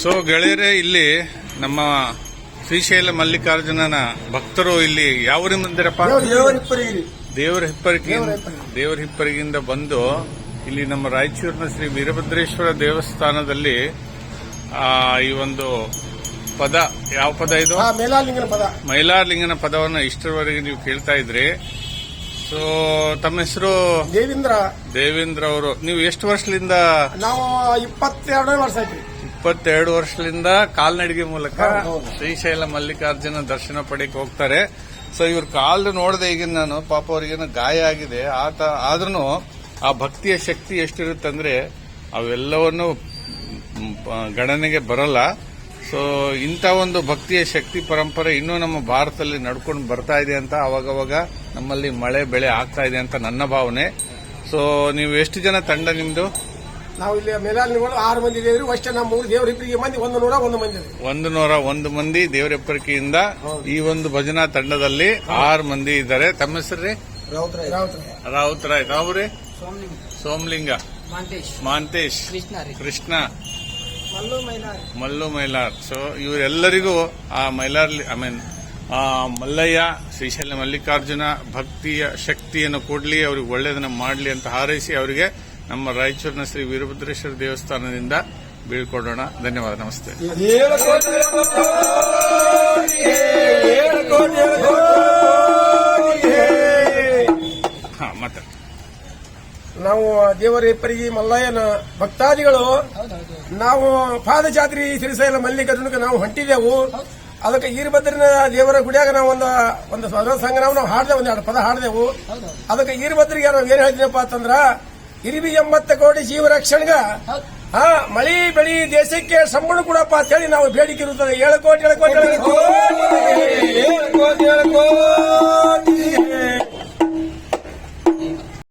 So ಗೆಳೆಯರೇ, ಇಲ್ಲಿ ನಮ್ಮ ಶ್ರೀಶೈಲ ಮಲ್ಲಿಕಾರ್ಜುನನ ಭಕ್ತರು ಇಲ್ಲಿ ಯಾವ ಊರಿನ ಬಂದಿರಪ್ಪ? ದೇವರ ಹಿಪ್ಪರಿಗಿಂದ ಬಂದು ಇಲ್ಲಿ ನಮ್ಮ ರಾಯಚೂರಿನ ಶ್ರೀ ವೀರಭದ್ರೇಶ್ವರ ದೇವಸ್ಥಾನದಲ್ಲಿ ಈ ಒಂದು ಪದ, ಯಾವ ಪದ ಇದು? ಮೈಲಾರಲಿಂಗನ ಪದವನ್ನು ಇಷ್ಟರವರೆಗೆ ನೀವು ಕೇಳ್ತಾ ಇದ್ರಿ. ಸೊ ತಮ್ಮ ಹೆಸರು? ದೇವೇಂದ್ರ ಅವರು. ನೀವು ಎಷ್ಟು ವರ್ಷದಿಂದ? ನಾವು 22 ವರ್ಷ ಆಯ್ತು. 22 ವರ್ಷದಿಂದ ಕಾಲ್ನಡಿಗೆ ಮೂಲಕ ಶ್ರೀಶೈಲ ಮಲ್ಲಿಕಾರ್ಜುನ ದರ್ಶನ ಪಡೆಯಕ್ಕೆ ಹೋಗ್ತಾರೆ. ಸೊ ಇವ್ರ ಕಾಲು ನೋಡದೆ ಈಗ ನಾನು, ಪಾಪ ಅವ್ರಿಗೇನು ಗಾಯ ಆಗಿದೆ, ಆದ್ರೂ ಆ ಭಕ್ತಿಯ ಶಕ್ತಿ ಎಷ್ಟಿರುತ್ತಂದ್ರೆ ಅವೆಲ್ಲವನ್ನು ಗಣನೆಗೆ ಬರಲ್ಲ. ಸೊ ಇಂಥ ಒಂದು ಭಕ್ತಿಯ ಶಕ್ತಿ ಪರಂಪರೆ ಇನ್ನೂ ನಮ್ಮ ಭಾರತದಲ್ಲಿ ನಡ್ಕೊಂಡು ಬರ್ತಾ ಇದೆ ಅಂತ, ಅವಾಗವಾಗ ನಮ್ಮಲ್ಲಿ ಮಳೆ ಬೆಳೆ ಆಗ್ತಾ ಇದೆ ಅಂತ ನನ್ನ ಭಾವನೆ. ಸೊ ನೀವು ಎಷ್ಟು ಜನ ತಂಡ ನಿಮ್ದು? ನಾವು ಇಲ್ಲಿ ಮೇಲಾಲಿಗಳು 6 ಮಂದಿ ಇದ್ದೇವೆ. ಅಷ್ಟೇ ನಮ್ಮ ದೇವರ ಹಿಪ್ಪರಿಗೆ ಮಂದಿ 101 ಮಂದಿ. 101 ಮಂದಿ ದೇವರ ಹಿಪ್ಪರಿಕೆಯಿಂದ ಈ ಒಂದು ಭಜನಾ ತಂಡದಲ್ಲಿ 6 ಮಂದಿ ಇದ್ದಾರೆ. ತಮ್ಮ ಹೆಸರು? ರಾವುತರಾಯ್. ತಾವ್ರಿ? ಸೋಮಲಿಂಗ, ಮಾಂತೇಶ್, ಕೃಷ್ಣ, ಮಲ್ಲು ಮೈಲಾರ್. ಸೊ ಇವರೆಲ್ಲರಿಗೂ ಆ ಮಲ್ಲಯ್ಯ ಶ್ರೀಶೈಲ ಮಲ್ಲಿಕಾರ್ಜುನ ಭಕ್ತಿಯ ಶಕ್ತಿಯನ್ನು ಕೊಡ್ಲಿ, ಅವ್ರಿಗೆ ಒಳ್ಳೆಯದನ್ನ ಮಾಡಲಿ ಅಂತ ಹಾರೈಸಿ ಅವರಿಗೆ ನಮ್ಮ ರಾಯಚೂರಿನ ಶ್ರೀ ವೀರಭದ್ರೇಶ್ವರ ದೇವಸ್ಥಾನದಿಂದ ಬೀಳ್ಕೊಡೋಣ. ಧನ್ಯವಾದ. ನಮಸ್ತೆ. ಮತ್ತೆ ನಾವು ದೇವರ ಹಿಪ್ಪರಿಗಿ ಮಲ್ಲಯ್ಯನ ಭಕ್ತಾದಿಗಳು ನಾವು ಪಾದಯಾತ್ರಿ ಶ್ರೀಶೈಲ ಮಲ್ಲಿಕಾರ್ಜುನಕ್ಕೆ ನಾವು ಹೊಂಟಿದೆವು. ಅದಕ್ಕೆ ಈರಭದ್ರನ ದೇವರ ಗುಡಿಯಾಗ ನಾವು ಒಂದು ಸಂಘ ನಾವು ಹಾಡ್ದೆ, 1-2 ಪದ ಹಾಡ್ದೆವು. ಅದಕ್ಕೆ ಈರಭದ್ರಿಗೆ ನಾವು ಏನ್ ಹೇಳಿದ್ನಪ್ಪ ಅಂತಂದ್ರ, ಇರಿವಿ 80 ಕೋಟಿ ಜೀವ ರಕ್ಷಣೆಗ ಮಳಿ ಬೆಳಿ ದೇಶಕ್ಕೆ ಸಂಬಳ ಕೊಡಪ್ಪ ಅಂತ ಹೇಳಿ ನಾವು ಬೇಡಿಕೆ ಇರುತ್ತದೆ. 7 ಕೋಟಿ